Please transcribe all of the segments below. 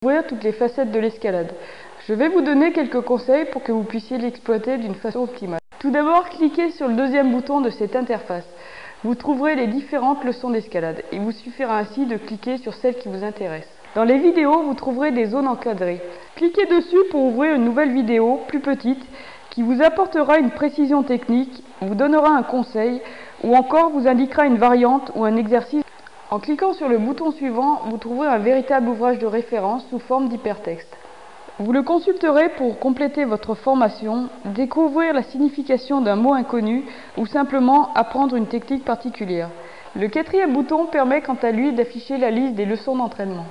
découvrir toutes les facettes de l'escalade. Je vais vous donner quelques conseils pour que vous puissiez l'exploiter d'une façon optimale. Tout d'abord, cliquez sur le deuxième bouton de cette interface. Vous trouverez les différentes leçons d'escalade. Il vous suffira ainsi de cliquer sur celle qui vous intéresse. Dans les vidéos, vous trouverez des zones encadrées. Cliquez dessus pour ouvrir une nouvelle vidéo plus petite qui vous apportera une précision technique, vous donnera un conseil ou encore vous indiquera une variante ou un exercice. En cliquant sur le bouton suivant, vous trouverez un véritable ouvrage de référence sous forme d'hypertexte. Vous le consulterez pour compléter votre formation, découvrir la signification d'un mot inconnu ou simplement apprendre une technique particulière. Le quatrième bouton permet quant à lui d'afficher la liste des leçons d'entraînement.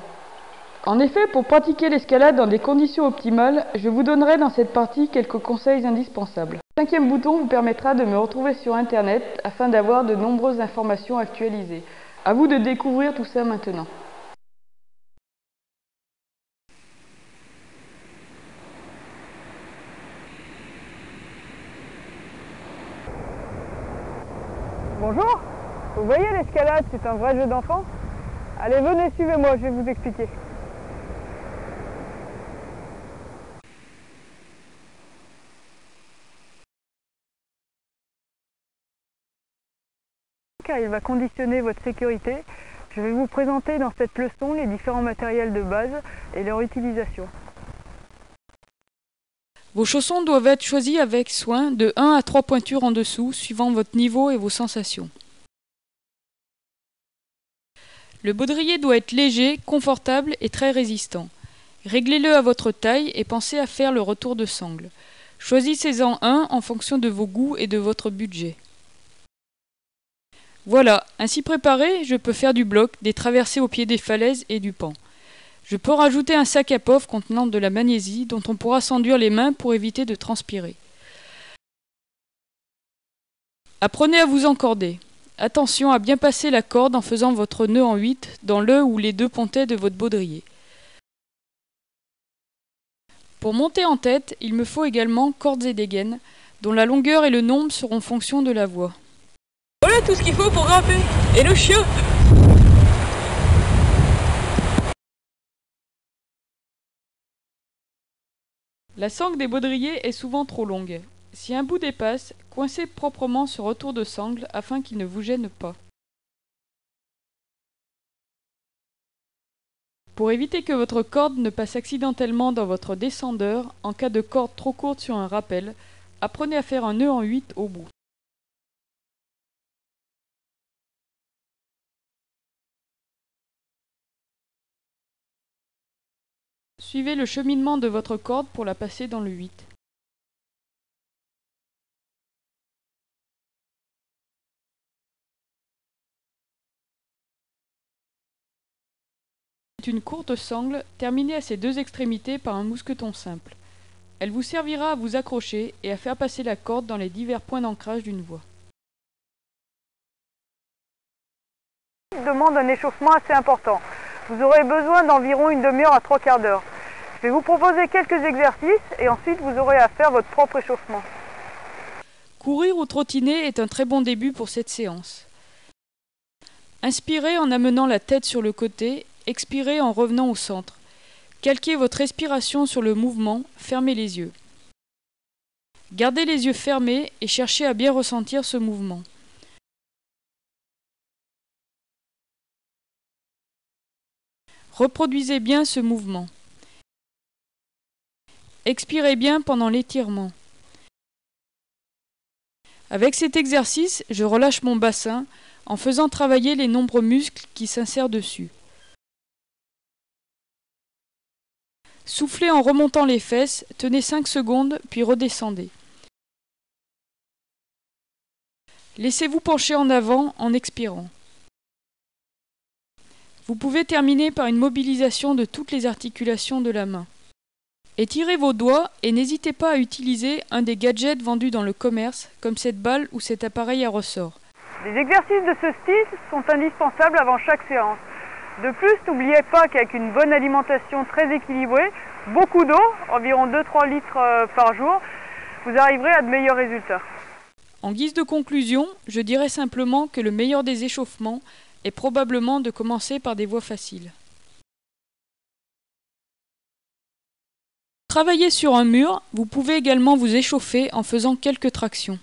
En effet, pour pratiquer l'escalade dans des conditions optimales, je vous donnerai dans cette partie quelques conseils indispensables. Le cinquième bouton vous permettra de me retrouver sur Internet afin d'avoir de nombreuses informations actualisées. À vous de découvrir tout ça maintenant. Bonjour, vous voyez l'escalade, c'est un vrai jeu d'enfant? Allez, venez, suivez-moi, je vais vous expliquer. Car il va conditionner votre sécurité. Je vais vous présenter dans cette leçon les différents matériels de base et leur utilisation. Vos chaussons doivent être choisis avec soin de 1 à 3 pointures en dessous, suivant votre niveau et vos sensations. Le baudrier doit être léger, confortable et très résistant. Réglez-le à votre taille et pensez à faire le retour de sangle. Choisissez-en un en fonction de vos goûts et de votre budget. Voilà, ainsi préparé, je peux faire du bloc, des traversées au pied des falaises et du pan. Je peux rajouter un sac à pauvre contenant de la magnésie dont on pourra s'enduire les mains pour éviter de transpirer. Apprenez à vous encorder. Attention à bien passer la corde en faisant votre nœud en 8 dans le ou les deux pontets de votre baudrier. Pour monter en tête, il me faut également cordes et dégaines, dont la longueur et le nombre seront fonction de la voie. Voilà tout ce qu'il faut pour grimper. Et le chien! La sangle des baudriers est souvent trop longue. Si un bout dépasse, coincez proprement ce retour de sangle afin qu'il ne vous gêne pas. Pour éviter que votre corde ne passe accidentellement dans votre descendeur, en cas de corde trop courte sur un rappel, apprenez à faire un nœud en 8 au bout. Suivez le cheminement de votre corde pour la passer dans le 8. C'est une courte sangle terminée à ses deux extrémités par un mousqueton simple. Elle vous servira à vous accrocher et à faire passer la corde dans les divers points d'ancrage d'une voie. Demande un échauffement assez important. Vous aurez besoin d'environ une demi-heure à 3/4 d'heure. Je vais vous proposer quelques exercices et ensuite vous aurez à faire votre propre échauffement. Courir ou trottiner est un très bon début pour cette séance. Inspirez en amenant la tête sur le côté, expirez en revenant au centre. Calquez votre respiration sur le mouvement, fermez les yeux. Gardez les yeux fermés et cherchez à bien ressentir ce mouvement. Reproduisez bien ce mouvement. Expirez bien pendant l'étirement. Avec cet exercice, je relâche mon bassin en faisant travailler les nombreux muscles qui s'insèrent dessus. Soufflez en remontant les fesses, tenez 5 secondes, puis redescendez. Laissez-vous pencher en avant en expirant. Vous pouvez terminer par une mobilisation de toutes les articulations de la main. Étirez vos doigts et n'hésitez pas à utiliser un des gadgets vendus dans le commerce, comme cette balle ou cet appareil à ressort. Les exercices de ce style sont indispensables avant chaque séance. De plus, n'oubliez pas qu'avec une bonne alimentation très équilibrée, beaucoup d'eau, environ 2-3 litres par jour, vous arriverez à de meilleurs résultats. En guise de conclusion, je dirais simplement que le meilleur des échauffements est probablement de commencer par des voies faciles. travaillez sur un mur, vous pouvez également vous échauffer en faisant quelques tractions.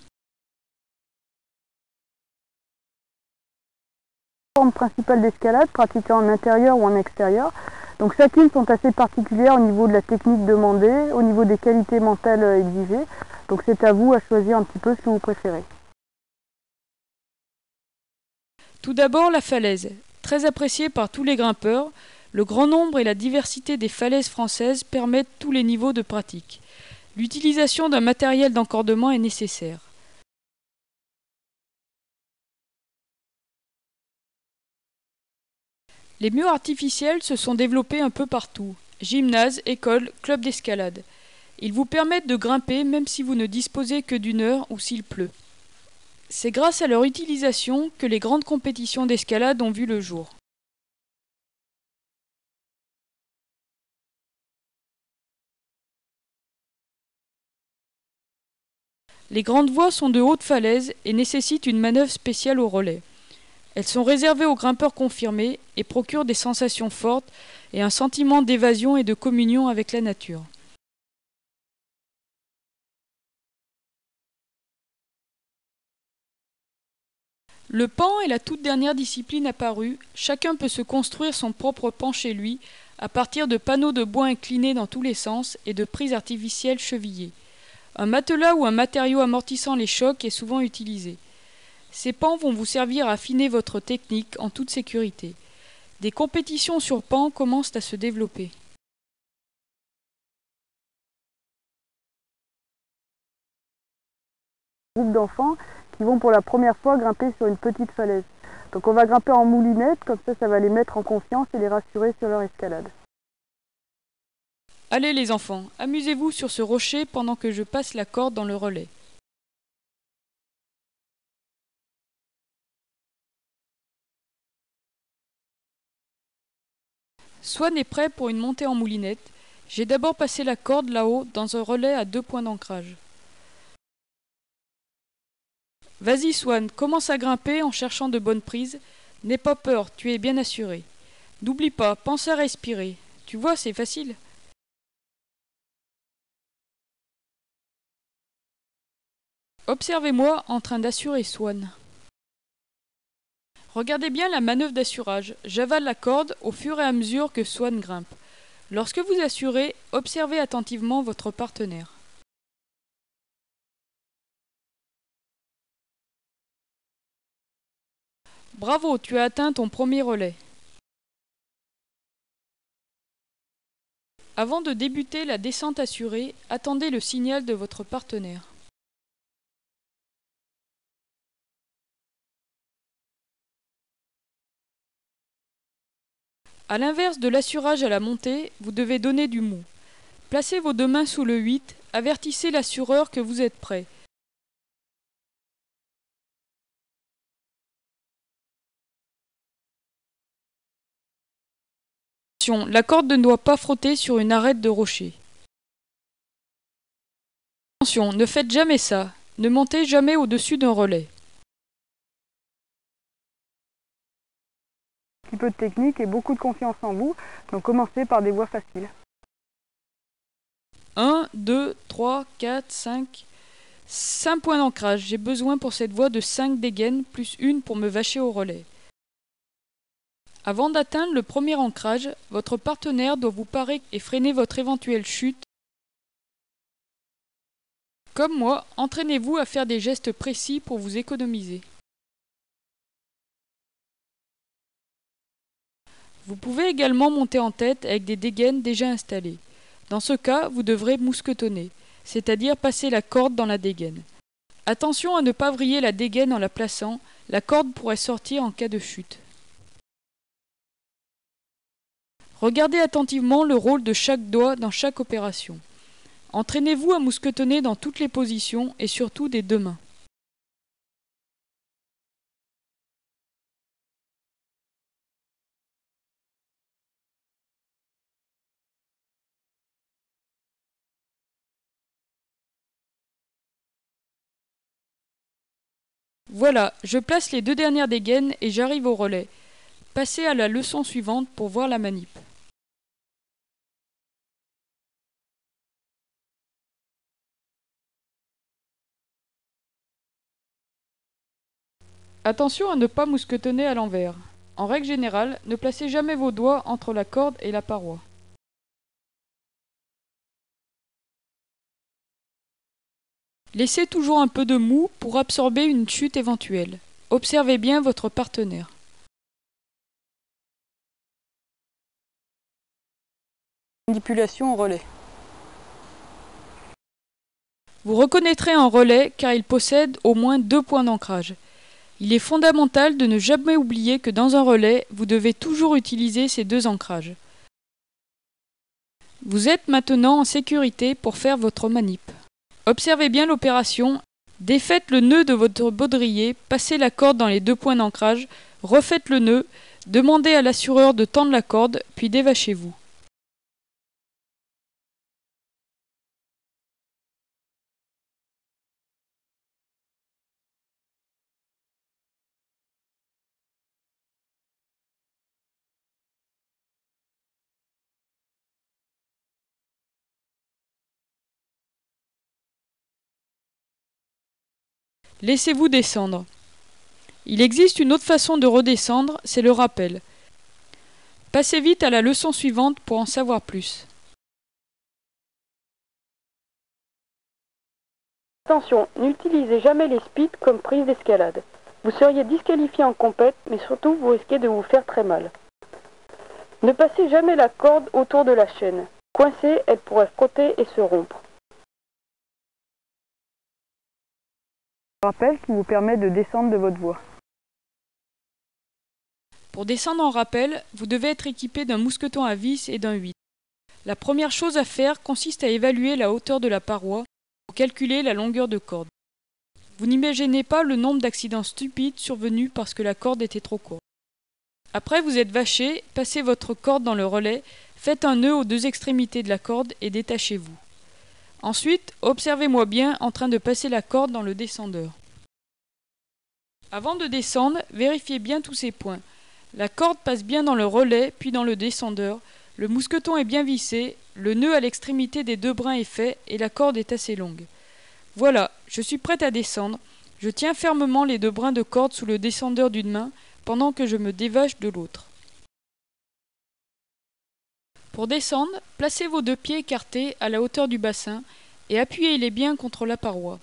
Formes principales d'escalade, pratiquées en intérieur ou en extérieur. Donc chacune sont assez particulières au niveau de la technique demandée, au niveau des qualités mentales exigées. Donc c'est à vous à choisir un petit peu ce que vous préférez. Tout d'abord la falaise. Très appréciée par tous les grimpeurs, le grand nombre et la diversité des falaises françaises permettent tous les niveaux de pratique. L'utilisation d'un matériel d'encordement est nécessaire. Les murs artificiels se sont développés un peu partout. Gymnases, écoles, clubs d'escalade. Ils vous permettent de grimper même si vous ne disposez que d'une heure ou s'il pleut. C'est grâce à leur utilisation que les grandes compétitions d'escalade ont vu le jour. Les grandes voies sont de hautes falaises et nécessitent une manœuvre spéciale au relais. Elles sont réservées aux grimpeurs confirmés et procurent des sensations fortes et un sentiment d'évasion et de communion avec la nature. Le pan est la toute dernière discipline apparue. Chacun peut se construire son propre pan chez lui à partir de panneaux de bois inclinés dans tous les sens et de prises artificielles chevillées. Un matelas ou un matériau amortissant les chocs est souvent utilisé. Ces pans vont vous servir à affiner votre technique en toute sécurité. Des compétitions sur pans commencent à se développer. Groupe d'enfants qui vont pour la première fois grimper sur une petite falaise. Donc on va grimper en moulinette, comme ça va les mettre en confiance et les rassurer sur leur escalade. Allez les enfants, amusez-vous sur ce rocher pendant que je passe la corde dans le relais. Swan est prêt pour une montée en moulinette. J'ai d'abord passé la corde là-haut dans un relais à 2 points d'ancrage. Vas-y Swan, commence à grimper en cherchant de bonnes prises. N'aie pas peur, tu es bien assuré. N'oublie pas, pense à respirer. Tu vois, c'est facile. Observez-moi en train d'assurer Swan. Regardez bien la manœuvre d'assurage. J'avale la corde au fur et à mesure que Swan grimpe. Lorsque vous assurez, observez attentivement votre partenaire. Bravo, tu as atteint ton premier relais. Avant de débuter la descente assurée, attendez le signal de votre partenaire. A l'inverse de l'assurage à la montée, vous devez donner du mou. Placez vos 2 mains sous le 8, avertissez l'assureur que vous êtes prêt. Attention, la corde ne doit pas frotter sur une arête de rocher. Attention, ne faites jamais ça. Ne montez jamais au-dessus d'un relais. Un petit peu de technique et beaucoup de confiance en vous, donc commencez par des voies faciles. 1, 2, 3, 4, 5. 5 points d'ancrage. J'ai besoin pour cette voie de 5 dégaines plus une pour me vacher au relais. Avant d'atteindre le premier ancrage, votre partenaire doit vous parer et freiner votre éventuelle chute. Comme moi, entraînez-vous à faire des gestes précis pour vous économiser. Vous pouvez également monter en tête avec des dégaines déjà installées. Dans ce cas, vous devrez mousquetonner, c'est-à-dire passer la corde dans la dégaine. Attention à ne pas vriller la dégaine en la plaçant, la corde pourrait sortir en cas de chute. Regardez attentivement le rôle de chaque doigt dans chaque opération. Entraînez-vous à mousquetonner dans toutes les positions et surtout des 2 mains. Voilà, je place les 2 dernières dégaines et j'arrive au relais. Passez à la leçon suivante pour voir la manip. Attention à ne pas mousquetonner à l'envers. En règle générale, ne placez jamais vos doigts entre la corde et la paroi. Laissez toujours un peu de mou pour absorber une chute éventuelle. Observez bien votre partenaire. Manipulation au relais. Vous reconnaîtrez un relais car il possède au moins 2 points d'ancrage. Il est fondamental de ne jamais oublier que dans un relais, vous devez toujours utiliser ces 2 ancrages. Vous êtes maintenant en sécurité pour faire votre manip. Observez bien l'opération. Défaites le nœud de votre baudrier, passez la corde dans les 2 points d'ancrage, refaites le nœud, demandez à l'assureur de tendre la corde, puis dévachez-vous. Laissez-vous descendre. Il existe une autre façon de redescendre, c'est le rappel. Passez vite à la leçon suivante pour en savoir plus. Attention, n'utilisez jamais les speeds comme prise d'escalade. Vous seriez disqualifié en compète, mais surtout vous risquez de vous faire très mal. Ne passez jamais la corde autour de la chaîne. Coincée, elle pourrait frotter et se rompre. Rappel qui vous permet de descendre de votre voie. Pour descendre en rappel, vous devez être équipé d'un mousqueton à vis et d'un 8. La première chose à faire consiste à évaluer la hauteur de la paroi pour calculer la longueur de corde. Vous n'imaginez pas le nombre d'accidents stupides survenus parce que la corde était trop courte. Après vous êtes vaché, passez votre corde dans le relais, faites un nœud aux 2 extrémités de la corde et détachez-vous. Ensuite, observez-moi bien en train de passer la corde dans le descendeur. Avant de descendre, vérifiez bien tous ces points. La corde passe bien dans le relais puis dans le descendeur, le mousqueton est bien vissé, le nœud à l'extrémité des 2 brins est fait et la corde est assez longue. Voilà, je suis prête à descendre. Je tiens fermement les 2 brins de corde sous le descendeur d'une main pendant que je me dévache de l'autre. Pour descendre, placez vos 2 pieds écartés à la hauteur du bassin et appuyez-les bien contre la paroi.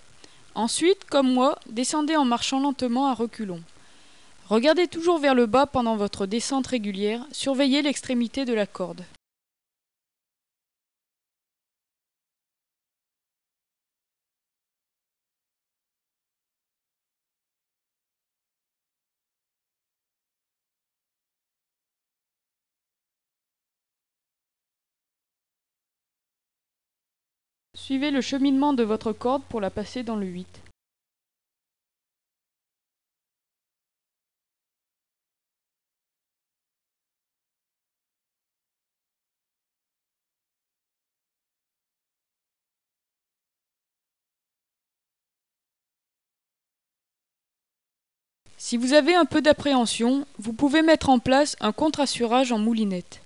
Ensuite, comme moi, descendez en marchant lentement à reculons. Regardez toujours vers le bas pendant votre descente régulière, surveillez l'extrémité de la corde. Suivez le cheminement de votre corde pour la passer dans le 8. Si vous avez un peu d'appréhension, vous pouvez mettre en place un contre-assurage en moulinette.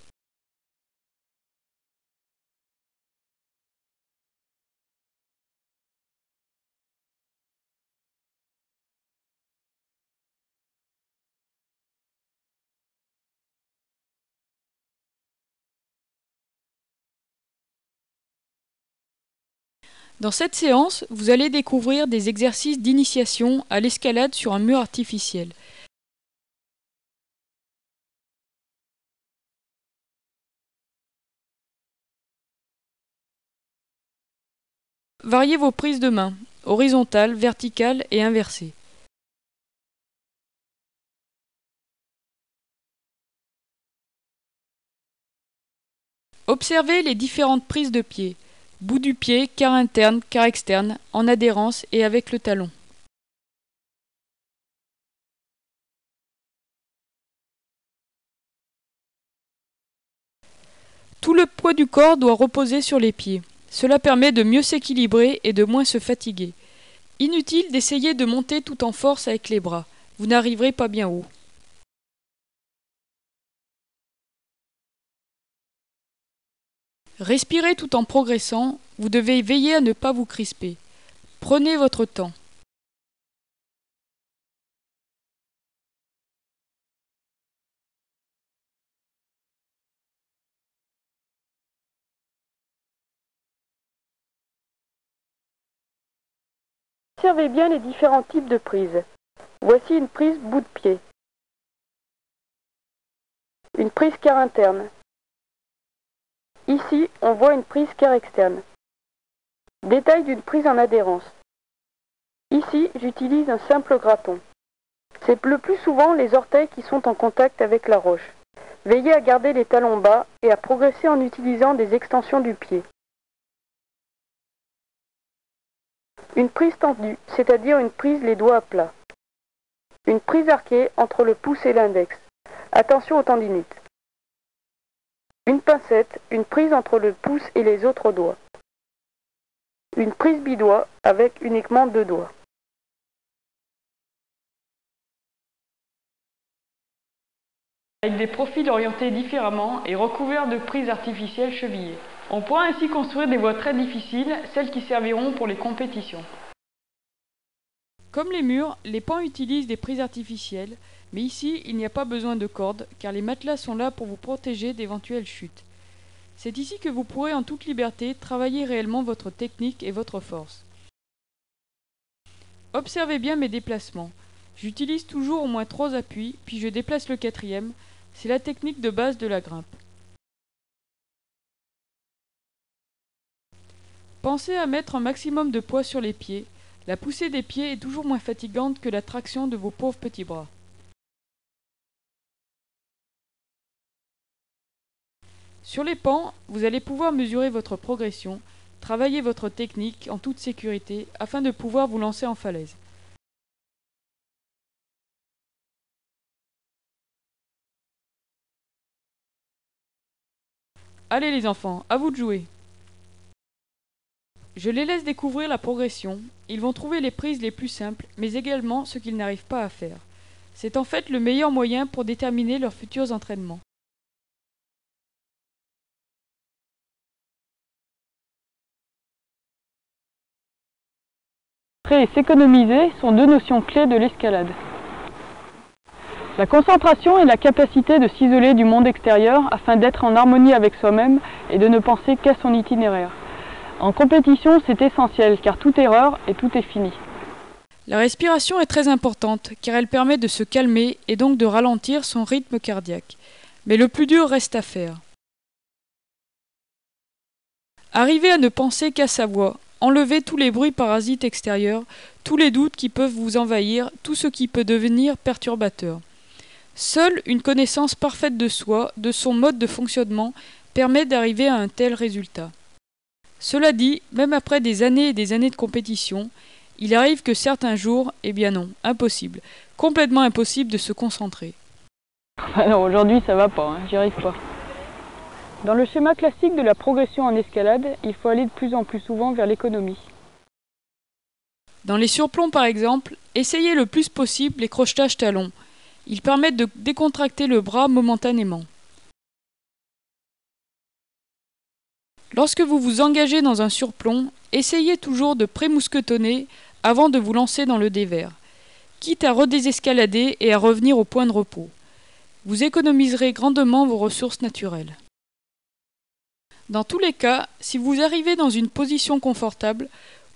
Dans cette séance, vous allez découvrir des exercices d'initiation à l'escalade sur un mur artificiel. Variez vos prises de main, horizontales, verticales et inversées. Observez les différentes prises de pied. Bout du pied, quart interne, quart externe, en adhérence et avec le talon. Tout le poids du corps doit reposer sur les pieds. Cela permet de mieux s'équilibrer et de moins se fatiguer. Inutile d'essayer de monter tout en force avec les bras. Vous n'arriverez pas bien haut. Respirez tout en progressant, vous devez veiller à ne pas vous crisper. Prenez votre temps. Observez bien les différents types de prises. Voici une prise bout de pied. Une prise quart interne. Ici, on voit une prise quart externe. Détail d'une prise en adhérence. Ici, j'utilise un simple grappon. C'est le plus souvent les orteils qui sont en contact avec la roche. Veillez à garder les talons bas et à progresser en utilisant des extensions du pied. Une prise tendue, c'est-à-dire une prise les doigts à plat. Une prise arquée entre le pouce et l'index. Attention aux tendinites. Une pincette, une prise entre le pouce et les autres doigts. Une prise bidoigt avec uniquement 2 doigts. Avec des profils orientés différemment et recouverts de prises artificielles chevillées. On pourra ainsi construire des voies très difficiles, celles qui serviront pour les compétitions. Comme les murs, les pans utilisent des prises artificielles, mais ici il n'y a pas besoin de cordes, car les matelas sont là pour vous protéger d'éventuelles chutes. C'est ici que vous pourrez en toute liberté travailler réellement votre technique et votre force. Observez bien mes déplacements. J'utilise toujours au moins 3 appuis, puis je déplace le 4e. C'est la technique de base de la grimpe. Pensez à mettre un maximum de poids sur les pieds. La poussée des pieds est toujours moins fatigante que la traction de vos pauvres petits bras. Sur les pans, vous allez pouvoir mesurer votre progression, travailler votre technique en toute sécurité afin de pouvoir vous lancer en falaise. Allez les enfants, à vous de jouer. Je les laisse découvrir la progression. Ils vont trouver les prises les plus simples, mais également ce qu'ils n'arrivent pas à faire. C'est en fait le meilleur moyen pour déterminer leurs futurs entraînements. Et s'économiser sont 2 notions clés de l'escalade. La concentration est la capacité de s'isoler du monde extérieur afin d'être en harmonie avec soi-même et de ne penser qu'à son itinéraire. En compétition, c'est essentiel car toute erreur et tout est fini. La respiration est très importante car elle permet de se calmer et donc de ralentir son rythme cardiaque. Mais le plus dur reste à faire. Arrivez à ne penser qu'à sa voix. Enlevez tous les bruits parasites extérieurs, tous les doutes qui peuvent vous envahir, tout ce qui peut devenir perturbateur. Seule une connaissance parfaite de soi, de son mode de fonctionnement, permet d'arriver à un tel résultat. Cela dit, même après des années et des années de compétition, il arrive que certains jours, eh bien non, impossible, complètement impossible de se concentrer. Alors aujourd'hui ça va pas, j'y arrive pas. Dans le schéma classique de la progression en escalade, il faut aller de plus en plus souvent vers l'économie. Dans les surplombs par exemple, essayez le plus possible les crochetages talons. Ils permettent de décontracter le bras momentanément. Lorsque vous vous engagez dans un surplomb, essayez toujours de pré-mousquetonner avant de vous lancer dans le dévers, quitte à redésescalader et à revenir au point de repos. Vous économiserez grandement vos ressources naturelles. Dans tous les cas, si vous arrivez dans une position confortable,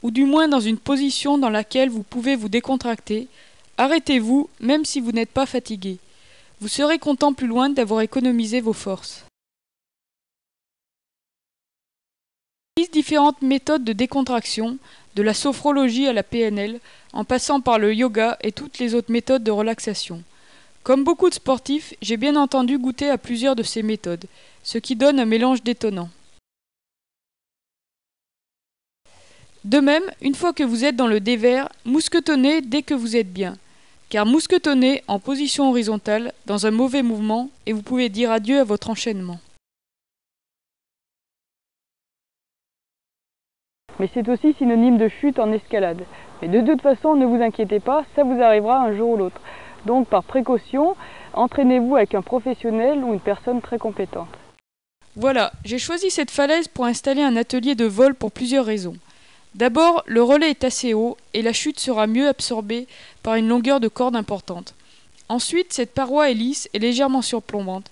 ou du moins dans une position dans laquelle vous pouvez vous décontracter, arrêtez-vous même si vous n'êtes pas fatigué. Vous serez content plus loin d'avoir économisé vos forces. Il existe différentes méthodes de décontraction, de la sophrologie à la PNL, en passant par le yoga et toutes les autres méthodes de relaxation. Comme beaucoup de sportifs, j'ai bien entendu goûter à plusieurs de ces méthodes, ce qui donne un mélange détonnant. De même, une fois que vous êtes dans le dévers, mousquetonnez dès que vous êtes bien. Car mousquetonnez en position horizontale, dans un mauvais mouvement, et vous pouvez dire adieu à votre enchaînement. Mais c'est aussi synonyme de chute en escalade. Mais de toute façon, ne vous inquiétez pas, ça vous arrivera un jour ou l'autre. Donc par précaution, entraînez-vous avec un professionnel ou une personne très compétente. Voilà, j'ai choisi cette falaise pour installer un atelier de vol pour plusieurs raisons. D'abord, le relais est assez haut et la chute sera mieux absorbée par une longueur de corde importante. Ensuite, cette paroi est lisse et légèrement surplombante.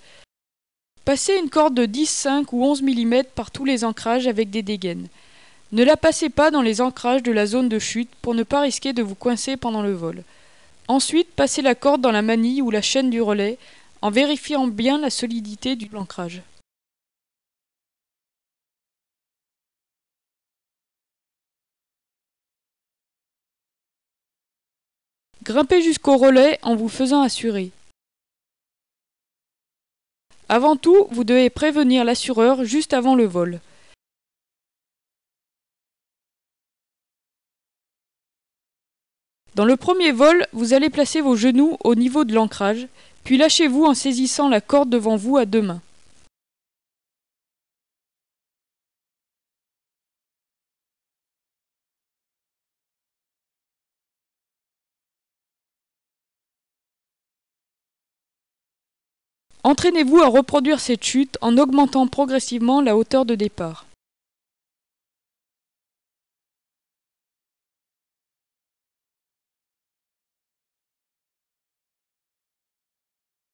Passez une corde de 10, 5 ou 11 mm par tous les ancrages avec des dégaines. Ne la passez pas dans les ancrages de la zone de chute pour ne pas risquer de vous coincer pendant le vol. Ensuite, passez la corde dans la manille ou la chaîne du relais en vérifiant bien la solidité de l'ancrage. Grimpez jusqu'au relais en vous faisant assurer. Avant tout, vous devez prévenir l'assureur juste avant le vol. Dans le premier vol, vous allez placer vos genoux au niveau de l'ancrage, puis lâchez-vous en saisissant la corde devant vous à deux mains. Entraînez-vous à reproduire cette chute en augmentant progressivement la hauteur de départ.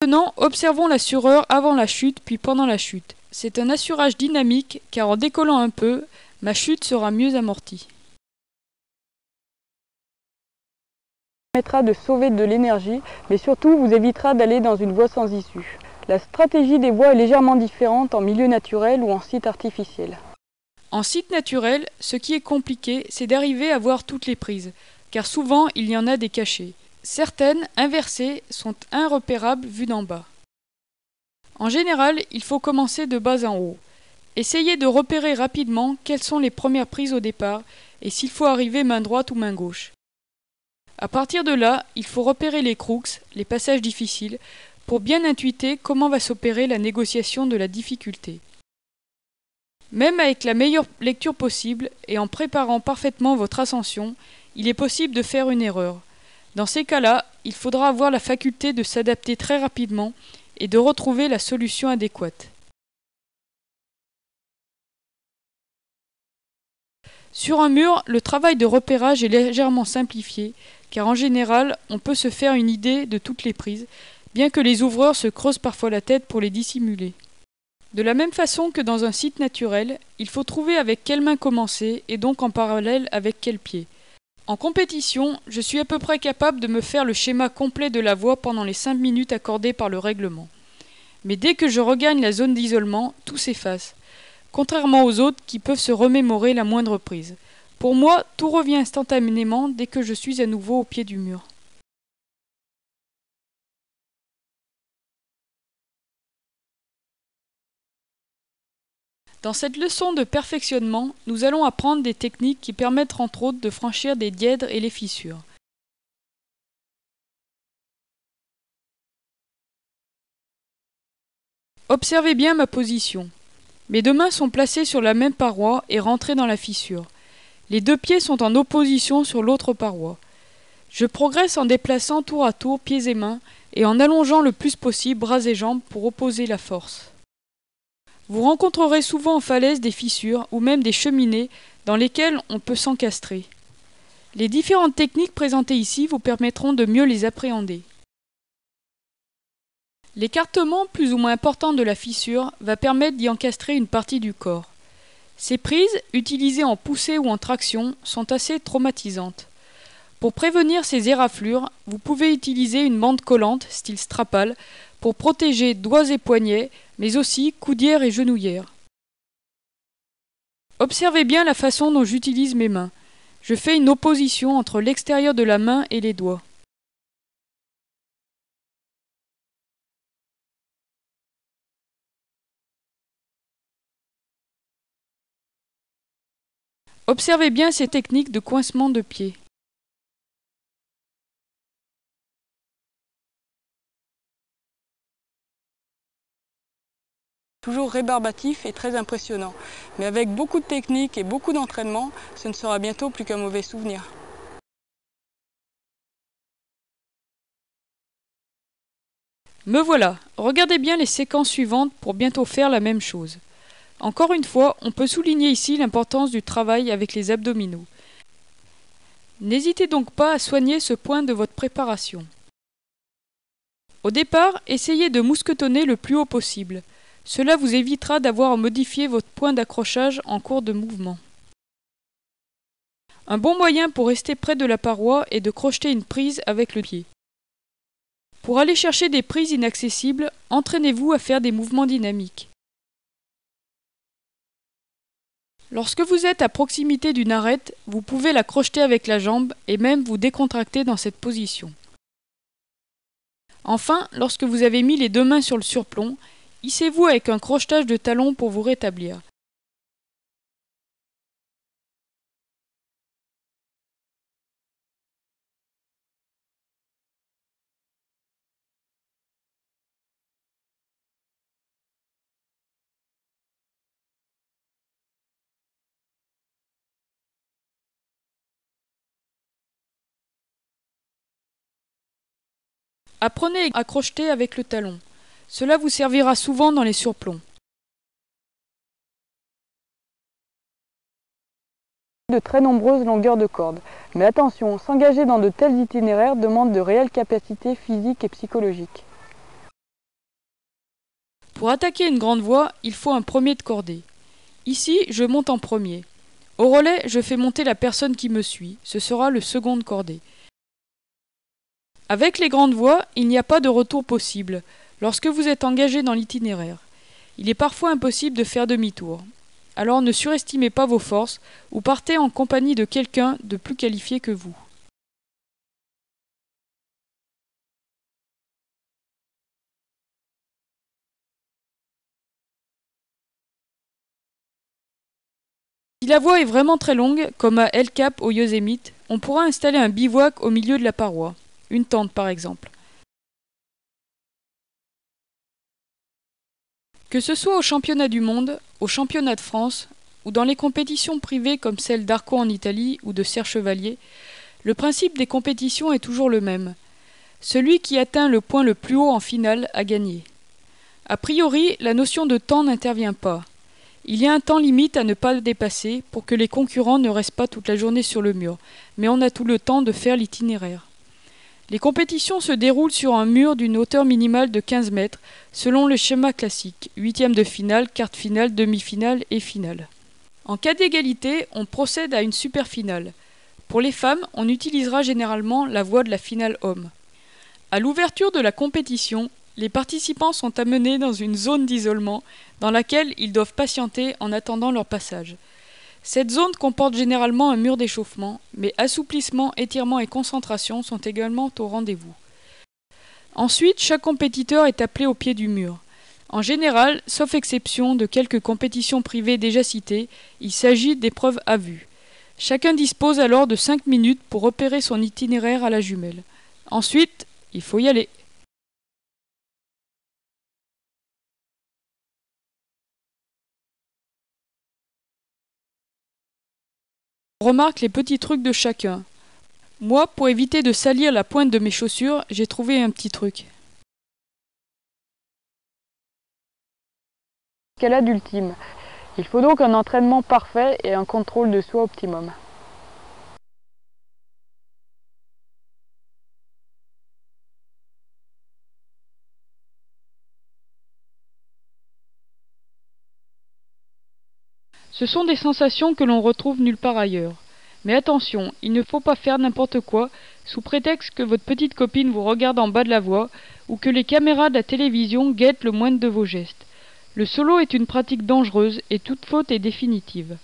Maintenant, observons l'assureur avant la chute puis pendant la chute. C'est un assurage dynamique car en décollant un peu, ma chute sera mieux amortie. Permettra de sauver de l'énergie, mais surtout vous évitera d'aller dans une voie sans issue. La stratégie des voies est légèrement différente en milieu naturel ou en site artificiel. En site naturel, ce qui est compliqué, c'est d'arriver à voir toutes les prises, car souvent il y en a des cachées. Certaines, inversées, sont irrepérables vues d'en bas. En général, il faut commencer de bas en haut. Essayez de repérer rapidement quelles sont les premières prises au départ et s'il faut arriver main droite ou main gauche. À partir de là, il faut repérer les crooks, les passages difficiles, pour bien intuiter comment va s'opérer la négociation de la difficulté. Même avec la meilleure lecture possible et en préparant parfaitement votre ascension, il est possible de faire une erreur. Dans ces cas-là, il faudra avoir la faculté de s'adapter très rapidement et de retrouver la solution adéquate. Sur un mur, le travail de repérage est légèrement simplifié, car en général, on peut se faire une idée de toutes les prises, bien que les ouvreurs se creusent parfois la tête pour les dissimuler. De la même façon que dans un site naturel, il faut trouver avec quelle main commencer et donc en parallèle avec quel pied. En compétition, je suis à peu près capable de me faire le schéma complet de la voie pendant les 5 minutes accordées par le règlement. Mais dès que je regagne la zone d'isolement, tout s'efface, contrairement aux autres qui peuvent se remémorer la moindre prise. Pour moi, tout revient instantanément dès que je suis à nouveau au pied du mur. Dans cette leçon de perfectionnement, nous allons apprendre des techniques qui permettent entre autres de franchir des dièdres et les fissures. Observez bien ma position. Mes deux mains sont placées sur la même paroi et rentrées dans la fissure. Les deux pieds sont en opposition sur l'autre paroi. Je progresse en déplaçant tour à tour pieds et mains et en allongeant le plus possible bras et jambes pour opposer la force. Vous rencontrerez souvent en falaise des fissures ou même des cheminées dans lesquelles on peut s'encastrer. Les différentes techniques présentées ici vous permettront de mieux les appréhender. L'écartement plus ou moins important de la fissure va permettre d'y encastrer une partie du corps. Ces prises, utilisées en poussée ou en traction, sont assez traumatisantes. Pour prévenir ces éraflures, vous pouvez utiliser une bande collante, style strapal, pour protéger doigts et poignets, mais aussi coudières et genouillères. Observez bien la façon dont j'utilise mes mains. Je fais une opposition entre l'extérieur de la main et les doigts. Observez bien ces techniques de coincement de pied. Toujours rébarbatif et très impressionnant. Mais avec beaucoup de technique et beaucoup d'entraînement, ce ne sera bientôt plus qu'un mauvais souvenir. Me voilà, regardez bien les séquences suivantes pour bientôt faire la même chose. Encore une fois, on peut souligner ici l'importance du travail avec les abdominaux. N'hésitez donc pas à soigner ce point de votre préparation. Au départ, essayez de mousquetonner le plus haut possible. Cela vous évitera d'avoir à modifier votre point d'accrochage en cours de mouvement. Un bon moyen pour rester près de la paroi est de crocheter une prise avec le pied. Pour aller chercher des prises inaccessibles, entraînez-vous à faire des mouvements dynamiques. Lorsque vous êtes à proximité d'une arête, vous pouvez la crocheter avec la jambe et même vous décontracter dans cette position. Enfin, lorsque vous avez mis les deux mains sur le surplomb, hissez-vous avec un crochetage de talon pour vous rétablir. Apprenez à crocheter avec le talon. Cela vous servira souvent dans les surplombs. De très nombreuses longueurs de corde. Mais attention, s'engager dans de tels itinéraires demande de réelles capacités physiques et psychologiques. Pour attaquer une grande voie, il faut un premier de cordée. Ici, je monte en premier. Au relais, je fais monter la personne qui me suit. Ce sera le second de cordée. Avec les grandes voies, il n'y a pas de retour possible lorsque vous êtes engagé dans l'itinéraire. Il est parfois impossible de faire demi-tour. Alors ne surestimez pas vos forces ou partez en compagnie de quelqu'un de plus qualifié que vous. Si la voie est vraiment très longue, comme à El Cap au Yosemite, on pourra installer un bivouac au milieu de la paroi, une tente par exemple. Que ce soit au championnat du monde, au championnat de France, ou dans les compétitions privées comme celle d'Arco en Italie ou de Serre Chevalier, le principe des compétitions est toujours le même. Celui qui atteint le point le plus haut en finale a gagné. A priori, la notion de temps n'intervient pas. Il y a un temps limite à ne pas dépasser pour que les concurrents ne restent pas toute la journée sur le mur, mais on a tout le temps de faire l'itinéraire. Les compétitions se déroulent sur un mur d'une hauteur minimale de 15 mètres, selon le schéma classique, huitième de finale, quart de finale, demi-finale et finale. En cas d'égalité, on procède à une super finale. Pour les femmes, on utilisera généralement la voie de la finale homme. À l'ouverture de la compétition, les participants sont amenés dans une zone d'isolement dans laquelle ils doivent patienter en attendant leur passage. Cette zone comporte généralement un mur d'échauffement, mais assouplissement, étirement et concentration sont également au rendez-vous. Ensuite, chaque compétiteur est appelé au pied du mur. En général, sauf exception de quelques compétitions privées déjà citées, il s'agit d'épreuves à vue. Chacun dispose alors de 5 minutes pour repérer son itinéraire à la jumelle. Ensuite, il faut y aller. On remarque les petits trucs de chacun. Moi, pour éviter de salir la pointe de mes chaussures, j'ai trouvé un petit truc. Escalade ultime. Il faut donc un entraînement parfait et un contrôle de soi optimum. Ce sont des sensations que l'on retrouve nulle part ailleurs. Mais attention, il ne faut pas faire n'importe quoi sous prétexte que votre petite copine vous regarde en bas de la voie ou que les caméras de la télévision guettent le moindre de vos gestes. Le solo est une pratique dangereuse et toute faute est définitive.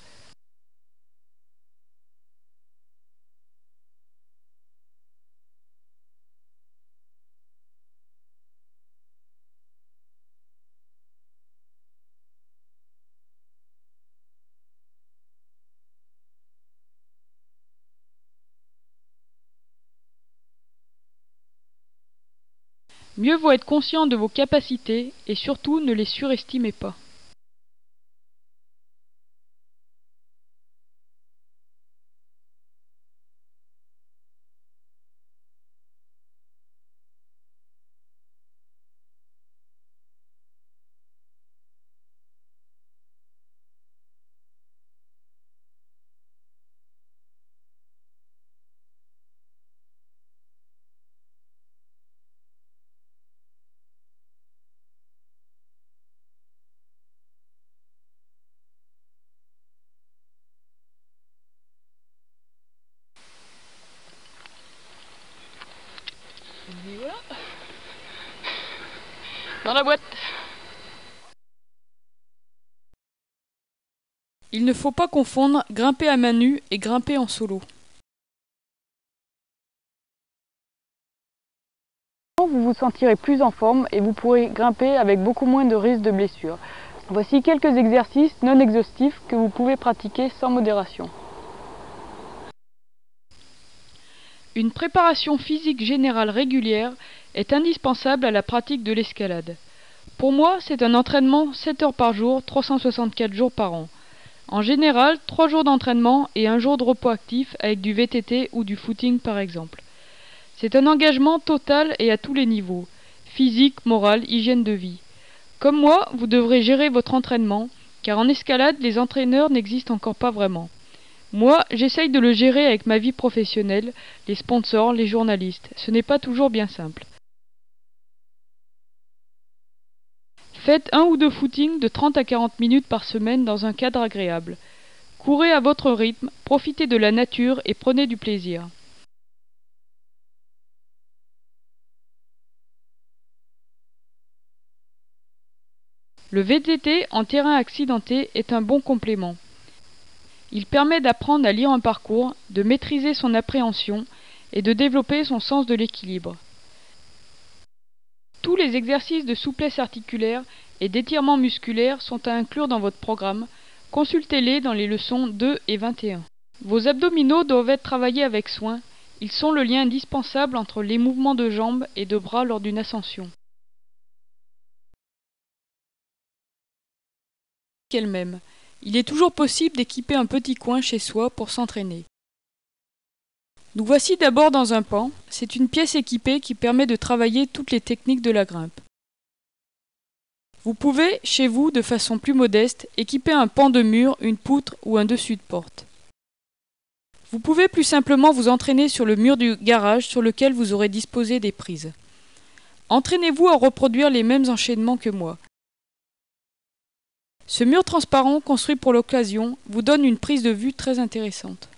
Mieux vaut être conscient de vos capacités et surtout ne les surestimez pas. Dans la boîte. Il ne faut pas confondre grimper à main nue et grimper en solo. Vous vous sentirez plus en forme et vous pourrez grimper avec beaucoup moins de risques de blessure. Voici quelques exercices non exhaustifs que vous pouvez pratiquer sans modération. Une préparation physique générale régulière est indispensable à la pratique de l'escalade. Pour moi, c'est un entraînement 7 heures par jour, 364 jours par an. En général, 3 jours d'entraînement et 1 jour de repos actif avec du VTT ou du footing par exemple. C'est un engagement total et à tous les niveaux, physique, moral, hygiène de vie. Comme moi, vous devrez gérer votre entraînement, car en escalade, les entraîneurs n'existent encore pas vraiment. Moi, j'essaye de le gérer avec ma vie professionnelle, les sponsors, les journalistes. Ce n'est pas toujours bien simple. Faites 1 ou 2 footings de 30 à 40 minutes par semaine dans un cadre agréable. Courez à votre rythme, profitez de la nature et prenez du plaisir. Le VTT en terrain accidenté est un bon complément. Il permet d'apprendre à lire un parcours, de maîtriser son appréhension et de développer son sens de l'équilibre. Tous les exercices de souplesse articulaire et d'étirement musculaire sont à inclure dans votre programme. Consultez-les dans les leçons 2 et 21. Vos abdominaux doivent être travaillés avec soin. Ils sont le lien indispensable entre les mouvements de jambes et de bras lors d'une ascension. Elle-même. Il est toujours possible d'équiper un petit coin chez soi pour s'entraîner. Nous voici d'abord dans un pan. C'est une pièce équipée qui permet de travailler toutes les techniques de la grimpe. Vous pouvez, chez vous, de façon plus modeste, équiper un pan de mur, une poutre ou un dessus de porte. Vous pouvez plus simplement vous entraîner sur le mur du garage sur lequel vous aurez disposé des prises. Entraînez-vous à reproduire les mêmes enchaînements que moi. Ce mur transparent, construit pour l'occasion, vous donne une prise de vue très intéressante.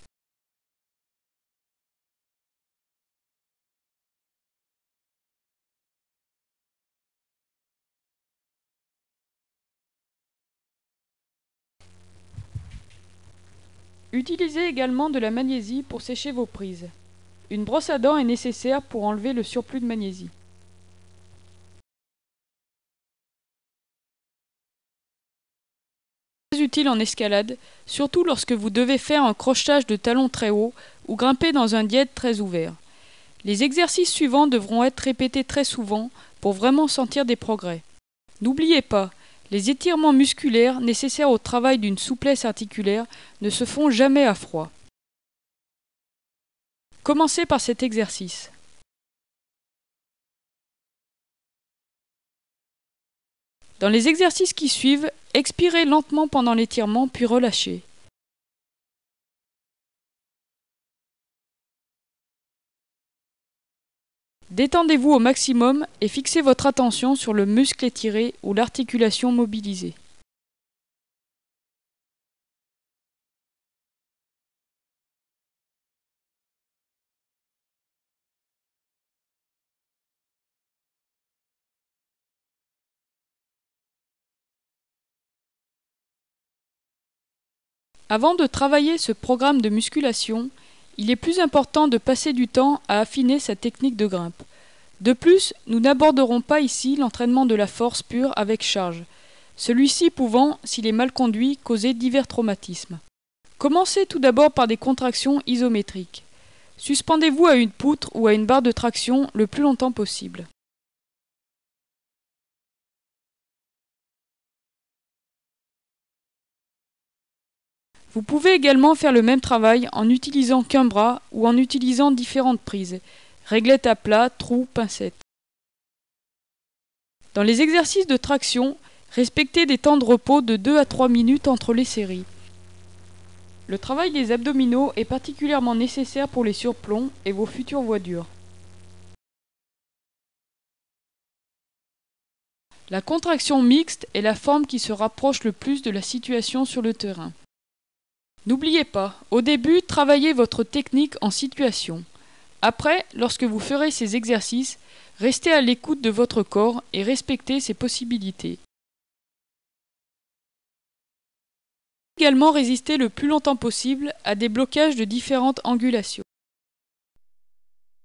Utilisez également de la magnésie pour sécher vos prises. Une brosse à dents est nécessaire pour enlever le surplus de magnésie. Très utile en escalade, surtout lorsque vous devez faire un crochetage de talons très haut ou grimper dans un diète très ouvert. Les exercices suivants devront être répétés très souvent pour vraiment sentir des progrès. N'oubliez pas, les étirements musculaires nécessaires au travail d'une souplesse articulaire ne se font jamais à froid. Commencez par cet exercice. Dans les exercices qui suivent, expirez lentement pendant l'étirement puis relâchez. Détendez-vous au maximum et fixez votre attention sur le muscle étiré ou l'articulation mobilisée. Avant de travailler ce programme de musculation, il est plus important de passer du temps à affiner sa technique de grimpe. De plus, nous n'aborderons pas ici l'entraînement de la force pure avec charge, celui-ci pouvant, s'il est mal conduit, causer divers traumatismes. Commencez tout d'abord par des contractions isométriques. Suspendez-vous à une poutre ou à une barre de traction le plus longtemps possible. Vous pouvez également faire le même travail en utilisant qu'un bras ou en utilisant différentes prises, réglettes à plat, trous, pincettes. Dans les exercices de traction, respectez des temps de repos de 2 à 3 minutes entre les séries. Le travail des abdominaux est particulièrement nécessaire pour les surplombs et vos futures voies dures. La contraction mixte est la forme qui se rapproche le plus de la situation sur le terrain. N'oubliez pas, au début, travaillez votre technique en situation. Après, lorsque vous ferez ces exercices, restez à l'écoute de votre corps et respectez ses possibilités. Également résister le plus longtemps possible à des blocages de différentes angulations.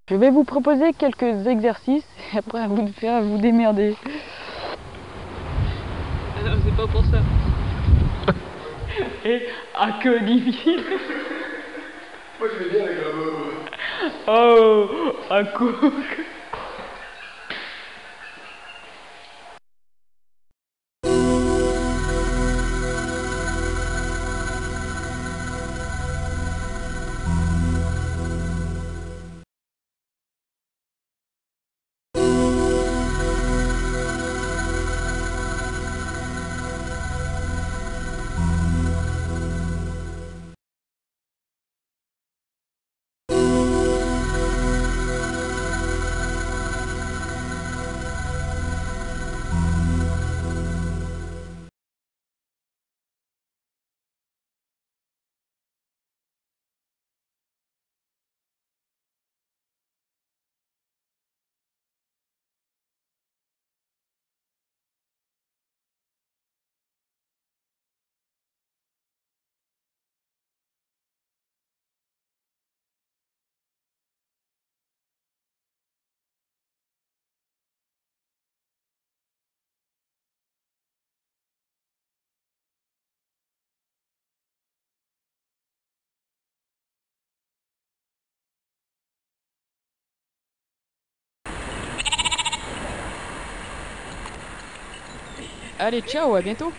Je vais vous proposer quelques exercices et après à vous de faire, à vous démerder. Ah non, c'est pas pour ça. Et à que difficile. Moi je vais bien avec la main. Oh, à cook. Allez, ciao, à bientôt!